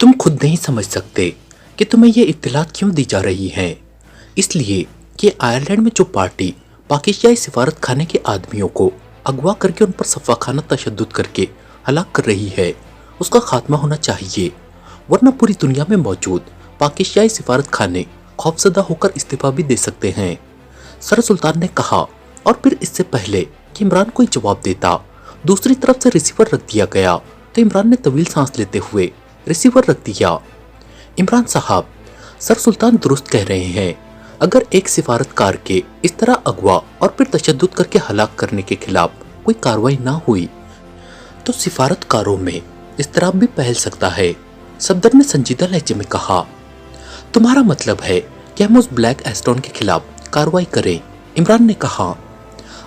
तुम खुद नहीं समझ सकते कि तुम्हें ये इत्तलात क्यों दी जा रही हैं। इसलिए कि आयरलैंड में जो पार्टी पाकिस्तानी सिफारत खाने के आदमियों को अगवा करके उन पर सफाखाना तशद्दुद करके हलाक कर रही है, उसका खात्मा होना चाहिए, वरना पूरी दुनिया में मौजूद पाकिस्तानी सिफारत खाने खौफजदा होकर इस्तीफा भी दे सकते हैं। सर सुल्तान ने कहा। और फिर इससे पहले कि इमरान कोई जवाब देता, दूसरी तरफ से रिसीवर रख दिया गया तो इमरान ने तवील सांस लेते हुए रिसीवर रख दिया। इमरान साहब, सर सुल्तान दुरुस्त कह रहे हैं। अगर एक सिफारतकार के इस तरह अगवा और फिर तशद्दुद करके हलाक करने के खिलाफ कोई कार्रवाई ना हुई तो सिफारतकारों में इस्तराब भी फैल सकता है। सफदर ने संजीदा लहजे में कहा। तुम्हारा मतलब है कि हम उस ब्लैक एस्टोन के खिलाफ कार्रवाई करें? इमरान ने कहा।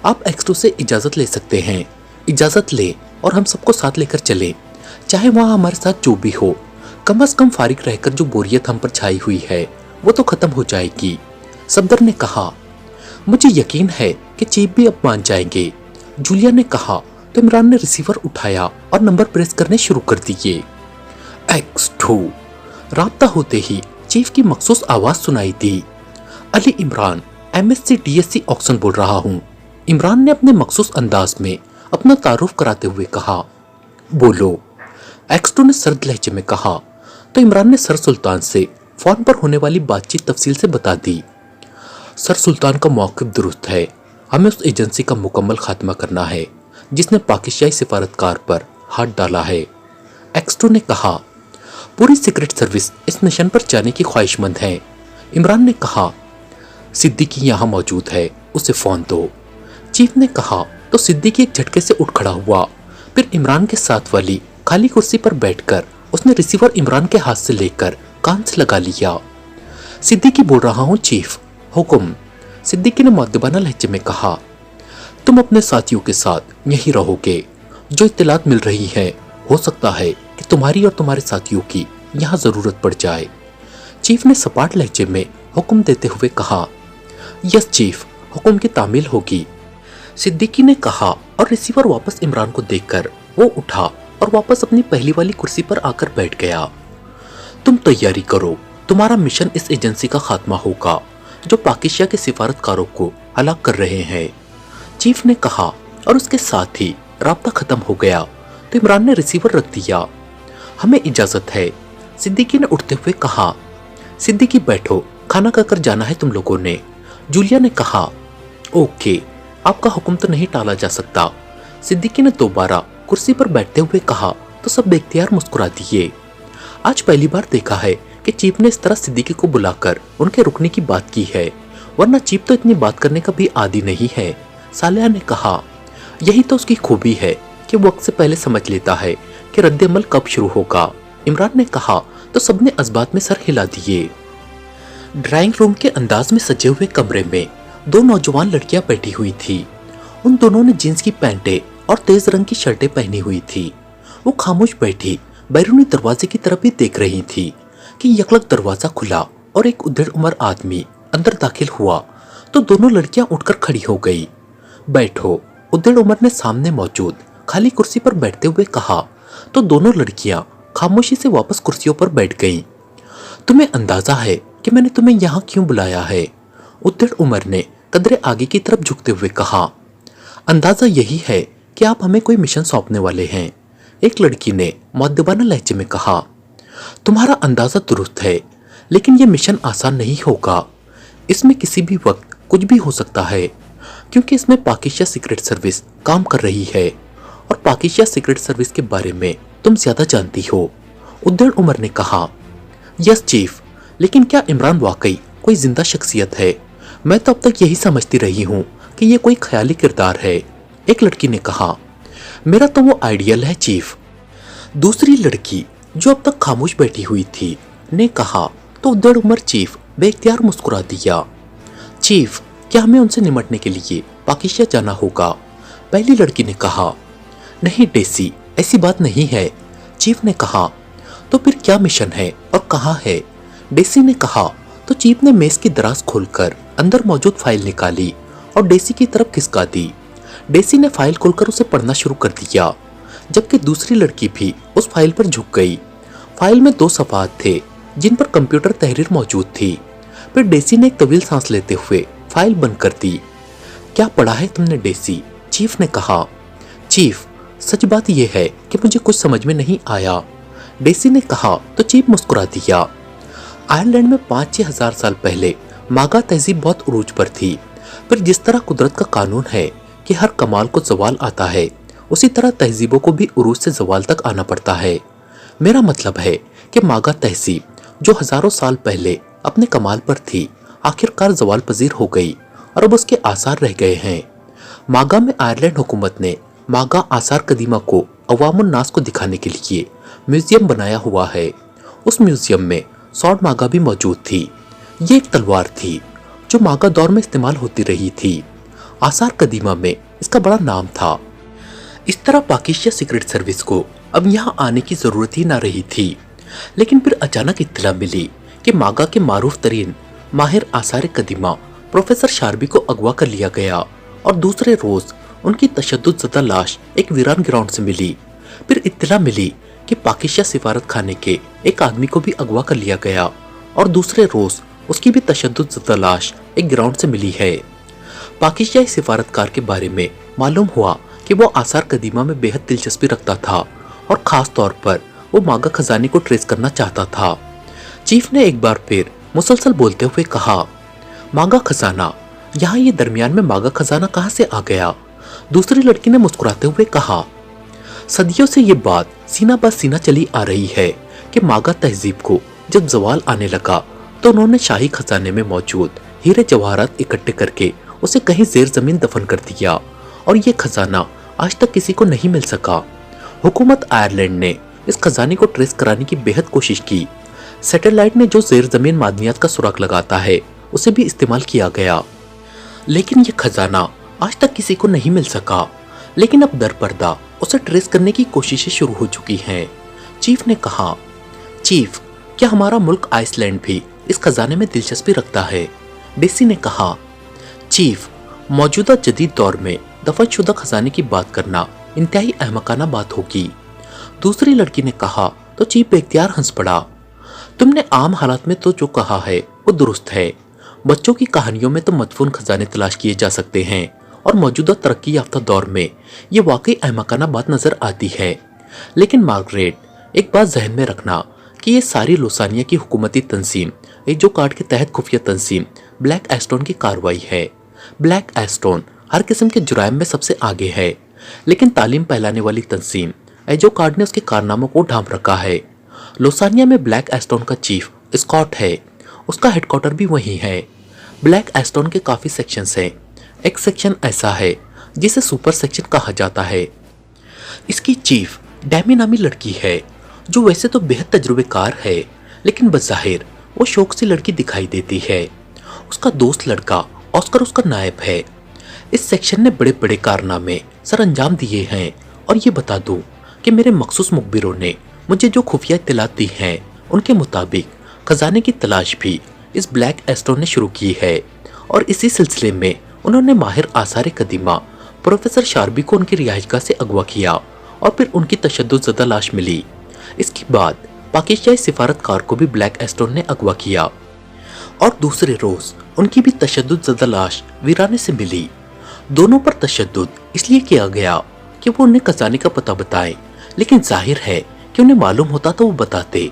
आप एक्सटो से इजाजत ले सकते हैं, इजाजत ले और हम सबको साथ लेकर चलें, चाहे वहां हमारे साथ जो भी हो। कम से कम फारिग रहकर जो बोरियत हम पर छाई हुई है वो तो खत्म हो जाएगी। सफदर ने कहा। मुझे यकीन है कि चीफ भी अब मान जाएंगे, जूलिया ने कहा। तो इमरान ने रिसीवर उठाया और नंबर प्रेस करने शुरू कर दिए। X2। राब्ता होते ही चीफ की मखसूस आवाज सुनाई दी। Ali Imran, MSc DSc Oxon बोल रहा हूँ। इमरान ने अपने मखसूस अंदाज में अपना तारुफ कराते हुए कहा। बोलो, X2 ने सर्द लहजे में कहा। तो इमरान ने सर सुल्तान से फोन पर होने वाली बातचीत तफसील से बता दी। सर सुल्तान का मौक़िफ़ दुरुस्त है। हमें उस एजेंसी का मुकम्मल खात्मा करना है जिसने पाकिस्तानी सिफारतकार पर हाथ डाला है। X2 ने कहा। पूरी सीक्रेट सर्विस इस मिशन पर जाने की ख्वाहिशमंद है। इमरान ने कहा। सिद्दीकी यहाँ मौजूद है, उसे फोन दो। चीफ ने कहा। तो सिद्दीकी एक झटके से उठ खड़ा हुआ। फिर इमरान के साथ वाली खाली कुर्सी पर बैठकर उसने रिसीवर इमरान के हाथ से लेकर कान से लगा लिया। सिद्दीकी बोल रहा हूँ चीफ। हुक्म। सिद्दीकी ने मुअद्दबाना लहजे में कहा। तुम अपने साथियों के साथ यहीं रहोगे। जो इत्तलात मिल रही है, हो सकता है कि तुम्हारी और तुम्हारे साथियों की यहाँ जरूरत पड़ जाए। चीफ ने सपाट लहजे में हुक्म देते हुए कहा। यस चीफ, हुक्म की तामील होगी। सिद्दीकी ने कहा और रिसीवर वापस इमरान को देखकर वो उठा और वापस अपनी पहली वाली कुर्सी पर आकर बैठ गया। तुम तैयारी करो, तुम्हारा मिशन इस एजेंसी का खात्मा होगा जो पाकिस्तान के सिफारतकारों को हलाक कर रहे हैं, चीफ ने कहा। और उसके साथ ही राब्ता खत्म हो गया तो इमरान ने रिसीवर रख दिया। हमें इजाजत है, सिद्दीकी ने उठते हुए कहा। सिद्दीकी बैठो, खाना खाकर जाना है तुम लोगों ने, जूलिया ने कहा। ओके, आपका हुक्म तो नहीं टाला जा सकता, सिद्दीकी ने दोबारा कुर्सी पर बैठते हुए कहा। तो सब बेख्तियार मुस्कुरा दिए। आज पहली बार देखा है कि चीफ ने इस तरह सिद्दीकी को बुलाकर उनके रुकने की बात की है, वरना चीफ तो इतनी बात करने का भी आदी नहीं है, सालिया ने कहा। यही तो उसकी खूबी है कि वक्त से पहले समझ लेता है कि रद्द-ए-अमल कब शुरू होगा, इमरान ने कहा। तो सबने अज़बात में सर हिला दिए। ड्राइंग रूम के अंदाज में सजे हुए कमरे में दो नौजवान लड़कियां बैठी हुई थी। उन दोनों ने जींस की पैंटें और तेज रंग की शर्टें पहनी हुई थी। वो खामोश बैठी बैरूनी दरवाजे की तरफ भी देख रही थी कि यकलक दरवाजा खुला और एक उद्दड़ उम्र आदमी अंदर दाखिल हुआ। तो दोनों लड़कियां उठकर खड़ी हो गई। बैठो, उद्दड़ उमर ने सामने मौजूद खाली कुर्सी पर बैठते हुए कहा। तो दोनों लड़कियां खामोशी से वापस कुर्सियों पर बैठ गईं। तुम्हें अंदाजा है कि मैंने तुम्हें यहाँ क्यों बुलाया है, उद्दड़ उमर ने कदरे आगे की तरफ झुकते हुए कहा। अंदाजा यही है कि आप हमें कोई मिशन सौंपने वाले हैं, एक लड़की ने मुअद्दबाना लहजे में कहा। तुम्हारा अंदाजा दुरुस्त है, लेकिन यह मिशन आसान नहीं होगा। इसमें किसी भी वक्त कुछ भी हो सकता है, क्योंकि इसमें पाकिस्तान सीक्रेट सर्विस काम कर रही है और पाकिस्तान सीक्रेट सर्विस के बारे में तुम ज्यादा जानती हो, उद्दड़ उमर ने कहा। यस चीफ, लेकिन क्या इमरान वाकई कोई जिंदा शख्सियत है? मैं तो अब तक यही समझती रही हूँ कि ये कोई ख्याली किरदार है, एक लड़की ने कहा। मेरा तो वो आइडियल है चीफ, दूसरी लड़की जो अब तक खामोश बैठी हुई थी ने कहा। तो उद्दड़ उमर चीफ बेख्तियार मुस्कुरा दिया। चीफ, क्या हमें उनसे निमटने के लिए पाकिस्तान जाना होगा? पहली लड़की ने कहा। नहीं डेसी, ऐसी बात नहीं है, चीफ ने कहा। तो फिर क्या मिशन है और कहाँ है? डेसी ने कहा। तो चीफ ने मेज की दराज खोलकर अंदर मौजूद फाइल निकाली और डेसी की तरफ खिसका दी। डेसी ने फाइल खोलकर उसे पढ़ना शुरू कर दिया, जबकि दूसरी लड़की भी उस फाइल पर झुक गई। फाइल में 2 सफ़ात थे जिन पर कंप्यूटर तहरीर मौजूद थी। फिर डेसी ने एक तवील सांस लेते हुए फाइल बंद कर दी। क्या पढ़ा है तुमने डेसी? चीफ ने कहा। चीफ, सच बात यह है कि मुझे कुछ समझ में नहीं आया, डेसी ने कहा तो चीफ मुस्कुरा दिया। आयरलैंड में 5-6 हजार साल पहले मागा तहजीब बहुत उरूज पर थी। फिर जिस तरह कुदरत का कानून है कि हर कमाल को जवाल आता है, उसी तरह तहजीबों को भी उरूज से जवाल तक आना पड़ता है। मेरा मतलब है कि मागा तहजीब जो हजारों साल पहले अपने कमाल पर थी, आखिरकार जवाल पजीर हो गई और अब उसके आसार रह गए हैं। मागा में आयरलैंड हुकूमत ने मागा आसार कदीमा को अवामुन नास को दिखाने के लिए म्यूजियम बनाया हुआ है। उस म्यूजियम में सॉर्ड मागा भी मौजूद थी। ये एक तलवार थी जो मागा दौर में इस्तेमाल होती रही थी। आसार कदीमा में इसका बड़ा नाम था। इस तरह पाकिस्तान सीक्रेट सर्विस को अब यहाँ आने की जरूरत ही ना रही थी। लेकिन फिर अचानक इत्तला मिली कि मागा के मारूफ तरीन माहिर आसार कदीमा प्रोफेसर शार्बी को अगवा कर लिया गया और दूसरे रोज उनकी तशद्दुद ज़दा लाश एक वीरान ग्राउंड से मिली। फिर इत्तला मिली कि पाकिस्तान सिफारत खाने के एक आदमी को भी अगवा कर लिया गया और दूसरे रोज उसकी भी तशद्दुद ज़दा लाश एक ग्राउंड से मिली है। पाकिस्तानी सिफारतकार के बारे में मालूम हुआ कि वो आसार कदीमा में बेहद दिलचस्पी रखता था और खास तौर पर वो मागा खजाने को ट्रेस करना चाहता था। चीफ ने एक बार फिर मुसलसल बोलते हुए कहा, मागा खजाना, यहाँ ये दरमियान में मागा खजाना कहाँ से आ गया? दूसरी लड़की ने मुस्कुराते हुए कहा, सदियों से ये बात सीना बा सीना चली आ रही है कि मागा तहजीब को जब जवाल आने लगा तो उन्होंने शाही खजाने में मौजूद हीरे जवाहरात इकट्ठे करके उसे कहीं जेर जमीन दफन कर दिया और ये खजाना आज तक किसी को नहीं मिल सका। हुकूमत आयरलैंड ने इस खजाने को ट्रेस कराने की बेहद कोशिश की। सैटेलाइट ने जो जेर जमीन मादनियात का सुराग लगाता है उसे भी इस्तेमाल किया गया, लेकिन ये खजाना आज तक किसी को नहीं मिल सका। लेकिन अब दरपर्दा उसे ट्रेस करने की कोशिशें शुरू हो चुकी हैं। चीफ ने कहा, चीफ, क्या हमारा मुल्क आइसलैंड भी इस खजाने में दिलचस्पी रखता है? डेसी ने कहा, चीफ, मौजूदा जदीद दौर में दफनशुदा खजाने की बात करना इंतहाई अहमकाना बात होगी। दूसरी लड़की ने कहा तो चीफ बेख्तियार हंस पड़ा। तुमने आम हालात में तो जो कहा है वो दुरुस्त है। बच्चों की कहानियों में तो मदफून खजाने तलाश किए जा सकते हैं और मौजूदा तरक्की याफ्ता दौर में ये वाकई अहमकाना बात नजर आती है। लेकिन मार्गरेट, एक बात जहन में रखना कि ये सारी लोसानिया की हुकूमती तंजीम एजो कार्ड के तहत खुफिया तंजीम ब्लैक एस्टोन की कार्रवाई है। ब्लैक एस्टोन हर किस्म के जुराइम में सबसे आगे है, लेकिन तालीम फैलाने वाली तंजीम एजो कार्ड ने उसके कारनामों को ढांप रखा है। लोसानिया में ब्लैक एस्टोन का चीफ स्कॉट है, उसका हेडक्वार्टर भी वहीं है। ब्लैक एस्टोन के काफ़ी सेक्शंस हैं। एक सेक्शन ऐसा है जिसे सुपर सेक्शन कहा जाता है। इसकी चीफ डैमी नामी लड़की है जो वैसे तो बेहद तजुर्बेकार है, लेकिन बज़ाहिर वो शौक सी लड़की दिखाई देती है। उसका दोस्त लड़का ऑस्कर उसका नायब है। इस सेक्शन ने बड़े बड़े कारनामे सर अंजाम दिए हैं और ये बता दूं कि मेरे मखसूस मुखबिरों ने मुझे जो खुफिया इत्तलात दी हैं उनके मुताबिक खजाने की तलाश भी इस ब्लैक एस्टोन ने शुरू की है और इसी सिलसिले में उन्होंने माहिर आसार कदीमा प्रोफेसर शार्बी को उनकी रिहाइशगाह से अगवा किया और फिर उनकी तशद्दुद ज़दा लाश मिली। इसके बाद पाकिस्तानी सिफारतकार को भी ब्लैक एस्टोन ने अगवा किया और दूसरे रोज उनकी भी तशद्दुद ज़दा लाश वीराने से मिली। दोनों पर तशद्दुद इसलिए किया गया कि वो उन्हें खजाने का पता बताएं, लेकिन जाहिर है कि उन्हें मालूम होता तो वो बताते।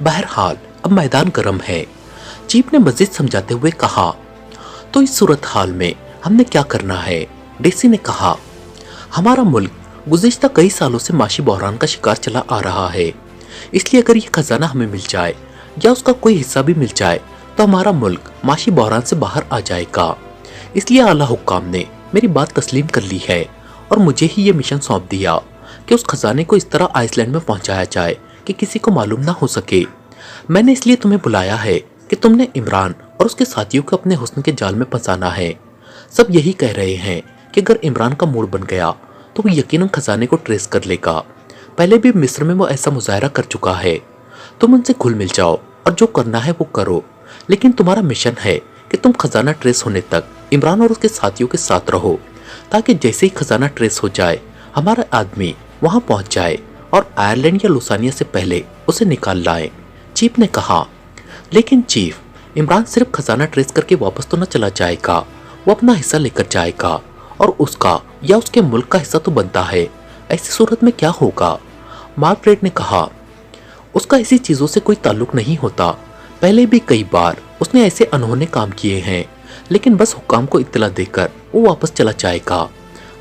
बहरहाल अब मैदान गर्म है। चीफ ने मजीद समझाते हुए कहा, तो इस सूरत हाल में हमने क्या करना है? डेसी ने कहा, हमारा मुल्क गुज़िश्ता कई सालों से माशी बहरान का शिकार चला आ रहा है, इसलिए अगर ये खजाना हमें मिल जाए या उसका कोई हिस्सा भी मिल जाए तो हमारा मुल्क माशी बहरान से बाहर आ जाएगा। इसलिए आला हुक्काम ने मेरी बात तस्लीम कर ली है और मुझे ही ये मिशन सौंप दिया कि उस खजाने को इस तरह आइसलैंड में पहुंचाया जाए कि किसी को मालूम ना हो सके। मैंने इसलिए तुम्हें बुलाया है कि तुमने इमरान और उसके साथियों को अपने हुस्न के जाल में फंसाना है। सब यही कह रहे हैं कि अगर इमरान का मूड बन गया तो वो यकीनन खजाने को ट्रेस कर लेगा। पहले भी मिस्र में वो ऐसा मुजाहरा कर चुका है। तुम उनसे घुल मिल जाओ और जो करना है वो करो, लेकिन तुम्हारा मिशन है कि तुम खजाना ट्रेस होने तक इमरान और उसके साथियों के साथ रहो, ताकि जैसे ही खजाना ट्रेस हो जाए हमारा आदमी वहां पहुंच जाए और आयरलैंड या लुसानिया से पहले उसे निकाल लाएं। चीफ ने कहा, लेकिन चीफ, इमरान सिर्फ खजाना ट्रेस करके वापस तो न चला जाएगा, वो अपना हिस्सा लेकर जाएगा और उसका या उसके मुल्क का हिस्सा तो बनता है। ऐसी सूरत में क्या होगा? मार्गरेट ने कहा, उसका ऐसी चीजों से कोई ताल्लुक नहीं होता। पहले भी कई बार उसने ऐसे अनहोने काम किए हैं, लेकिन बस हुक्काम को इत्तला देकर वो वापस चला जाएगा।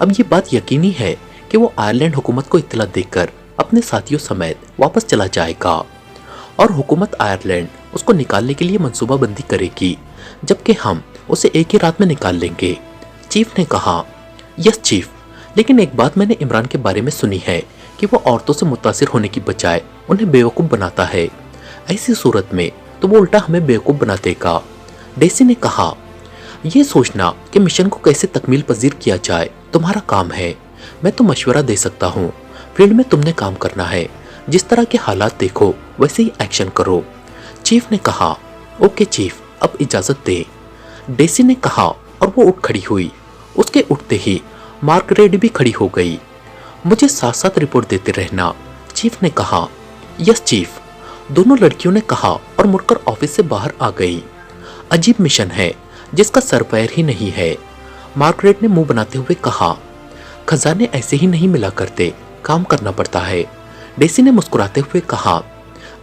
अब ये बात यकीनी है कि वो आयरलैंड हुकूमत को इत्तला देकर अपने साथियों समेत वापस चला जाएगा और हुकूमत आयरलैंड उसको निकालने के लिए मंसूबाबंदी करेगी, जबकि हम उसे एक ही रात में निकाल लेंगे। चीफ ने कहा, यस चीफ, लेकिन एक बात मैंने इमरान के बारे में सुनी है कि वो औरतों से मुतासिर होने की बजाय उन्हें बेवकूफ़ बनाता है। ऐसी सूरत में तो वो उल्टा हमें बेवकूफ़ बना देगा। डेसी ने कहा, यह सोचना कि मिशन को कैसे तकमील पजीर किया जाए तुम्हारा काम है। मैं तो मशवरा दे सकता हूँ। फील्ड में तुमने काम करना है। जिस तरह के हालात देखो वैसे ही एक्शन करो। चीफ ने कहा, ओके चीफ, अब इजाज़त दे। डेसी ने कहा और वो उठ खड़ी हुई। उसके उठते ही मार्गरेट भी खड़ी हो गई। मुझे साथ साथ रिपोर्ट देते रहना, चीफ ने कहा। यस चीफ, दोनों लड़कियों ने कहा और मुड़कर ऑफिस से बाहर आ गई। अजीब मिशन है जिसका सर पैर ही नहीं है, मार्गरेट ने मुंह बनाते हुए कहा। खजाने ऐसे ही नहीं मिला करते, काम करना पड़ता है, डेसी ने मुस्कुराते हुए कहा।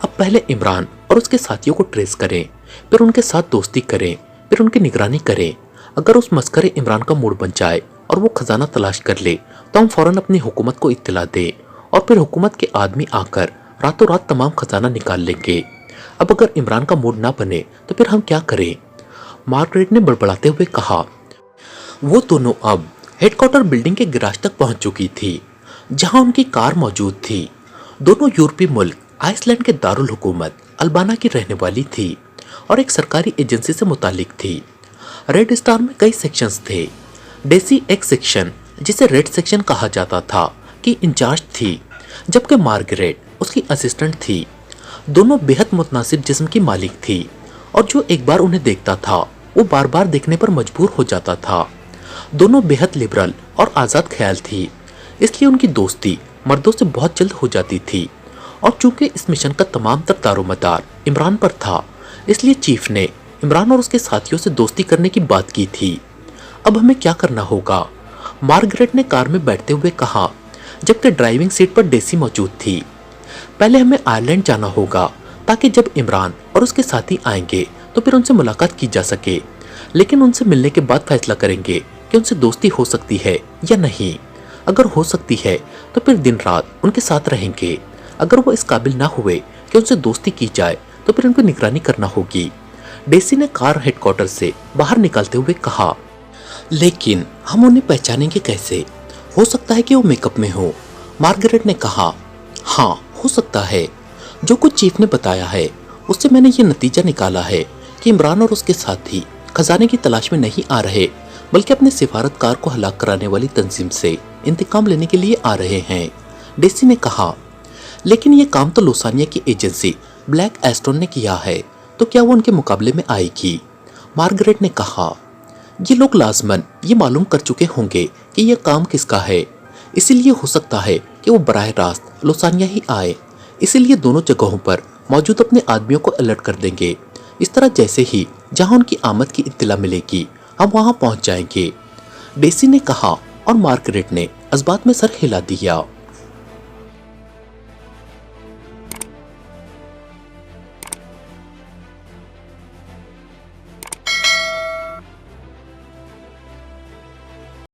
अब पहले इमरान और उसके साथियों को ट्रेस करें, फिर उनके साथ दोस्ती करें, फिर उनकी निगरानी करें। अगर उस मस्करे इमरान का मूड बन जाए और वो खजाना तलाश कर ले तो हम फौरन अपनी हुकूमत को इत्तला दें और फिर हुकूमत के आदमी आकर रातों रात तमाम खजाना निकाल लेंगे। अब अगर इमरान का मूड ना बने तो फिर हम क्या करें? मार्गरेट ने बड़बड़ाते हुए कहा। वो दोनों अब हेडक्वार्टर बिल्डिंग के गैराज तक पहुंच चुकी थी, जहां उनकी कार मौजूद थी। दोनों यूरोपीय मुल्क आइसलैंड के दारुल हुकूमत अल्बाना की रहने वाली थी और एक सरकारी एजेंसी से मुतालिक थी। रेड स्टार में कई सेक्शंस थे। डेसी एक सेक्शन, जिसे रेड सेक्शन कहा जाता था, की इंचार्ज थी, जबकि मार्गरेट उसकी असिस्टेंट थी। दोनों बेहद मुतनासिब जिस्म की मालिक थी और जो एक बार उन्हें देखता था वो बार बार देखने पर मजबूर हो जाता था। दोनों बेहद लिबरल और आज़ाद ख्याल थी, इसलिए उनकी दोस्ती मर्दों से बहुत जल्द हो जाती थी। और चूंकि इस मिशन का तमाम तर दारोमदार इमरान पर था, इसलिए चीफ ने इमरान और उसके साथियों से दोस्ती करने की बात की थी। अब हमें क्या करना होगा? मार्गरेट ने कार में बैठते हुए कहा, जबकि ड्राइविंग सीट पर डेसी मौजूद थी। पहले हमें आयरलैंड जाना होगा ताकि जब इमरान और उसके साथी आएंगे तो फिर उनसे मुलाकात की जा सके, लेकिन उनसे मिलने के बाद फैसला करेंगे कि उनसे दोस्ती हो सकती है या नहीं। अगर हो सकती है तो फिर दिन रात उनके साथ रहेंगे। अगर वो इस काबिल ना हुए कि उनसे दोस्ती की जाए तो फिर उनकी निगरानी करना होगी। डेसी ने कार हेडक्वार्टर से बाहर निकलते हुए कहा, लेकिन हम उन्हें पहचानेंगे कैसे? हो सकता है कि वो मेकअप में हो। मार्गरेट ने कहा, हाँ हो सकता है। जो कुछ चीफ ने बताया है उससे मैंने ये नतीजा निकाला है कि इमरान और उसके साथी खजाने की तलाश में नहीं आ रहे, बल्कि अपने सिफारतकार को हलाक कराने वाली तंजीम से इंतकाम लेने के लिए आ रहे हैं। डेसी ने कहा, लेकिन ये काम तो लुसानिया की एजेंसी ब्लैक एस्टोन ने किया है, तो क्या वो उनके मुकाबले में आएगी? मार्गरेट ने कहा, ये लोग लाजमन ये मालूम कर चुके होंगे कि यह काम किसका है, इसीलिए हो सकता है कि वो बराह रास्त लुसानिया ही आए। इसीलिए दोनों जगहों पर मौजूद अपने आदमियों को अलर्ट कर देंगे। इस तरह जैसे ही जहां उनकी आमद की इत्तला मिलेगी हम वहां पहुंच जाएंगे, डेसी ने कहा और मार्गरेट ने इस बात में सर हिला दिया।